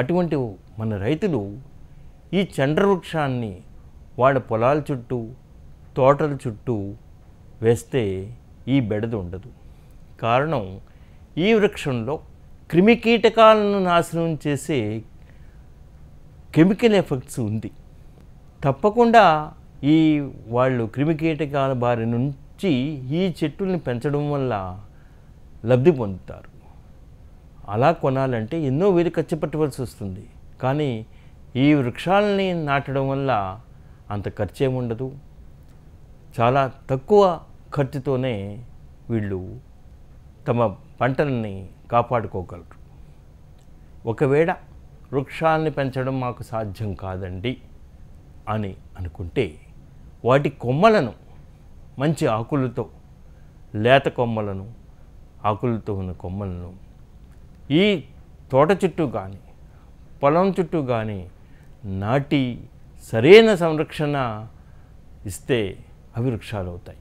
అటువంటి మన రైతులు ఈ చండ్ర వృక్షాన్ని వాళ్ళ పొలాల చుట్టూ తోటల చుట్టూ వేస్తే ఈ బెడద ఉండదు. కారణం ఈ వృక్షంలో క్రిమికీటకాలను నాశనం చేసే కెమికల్ ఎఫెక్ట్స్ ఉంది. తప్పకుండా ఈ వాళ్ళు క్రిమికీటకాల బారి నుంచి ఈ చెట్టుల్ని పెంచడం వల్ల లబ్ధి పొందుతారు. అలా కొనాలంటే ఎన్నో వేలు ఖర్చు పెట్టవలసి వస్తుంది. కానీ ఈ వృక్షాలని నాటడం వల్ల అంత ఖర్చేముండదు. చాలా తక్కువ ఖర్చుతోనే వీళ్ళు తమ పంటల్ని కాపాడుకోగలరు. ఒకవేళ వృక్షాలని పెంచడం మాకు సాధ్యం కాదండి అని అనుకుంటే వాటి కొమ్మలను మంచి ఆకులతో, లేత కొమ్మలను, ఆకులతో ఉన్న కొమ్మలను ఈ తోట చుట్టూ కానీ పొలం చుట్టూ కానీ నాటి సరైన సంరక్షణ ఇస్తే అవి వృక్షాలు అవుతాయి.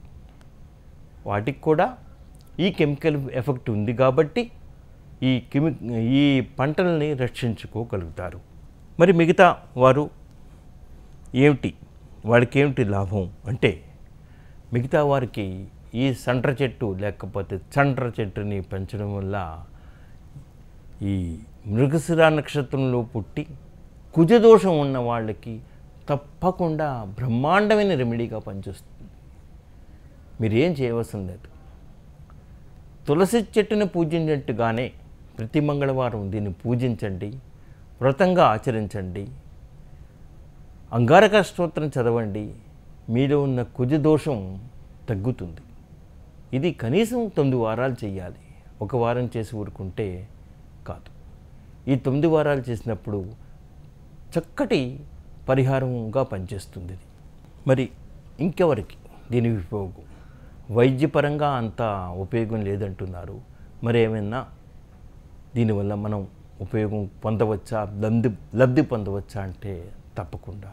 వాటికి కూడా ఈ కెమికల్ ఎఫెక్ట్ ఉంది కాబట్టి ఈ పంటల్ని రక్షించుకోగలుగుతారు. మరి మిగతా వారు వాళ్ళకి ఏమిటి లాభం అంటే, మిగతా వారికి ఈ సంట్ర చెట్టు లేకపోతే చండ్ర చెట్టుని పెంచడం వల్ల ఈ మృగశిర నక్షత్రంలో పుట్టి కుజదోషం ఉన్న వాళ్ళకి తప్పకుండా బ్రహ్మాండమైన రెమెడీగా పనిచేస్తుంది. మీరేం చేయవలసిన లేదు. తులసి చెట్టుని పూజించినట్టుగానే ప్రతి మంగళవారం దీన్ని పూజించండి, వ్రతంగా ఆచరించండి, అంగారక స్తోత్రం చదవండి. మీలో ఉన్న కుజదోషం తగ్గుతుంది. ఇది కనీసం 9 వారాలు చేయాలి. ఒక వారం చేసి ఊరుకుంటే కాదు. ఈ 9 వారాలు చేసినప్పుడు చక్కటి పరిహారంగా పనిచేస్తుంది. మరి ఇంకెవరికి దీని ఉపయోగం? వైద్యపరంగా అంత ఉపయోగం లేదంటున్నారు. మరి ఏమైనా దీనివల్ల మనం ఉపయోగం పొందవచ్చా, లబ్ధి పొందవచ్చా అంటే తప్పకుండా.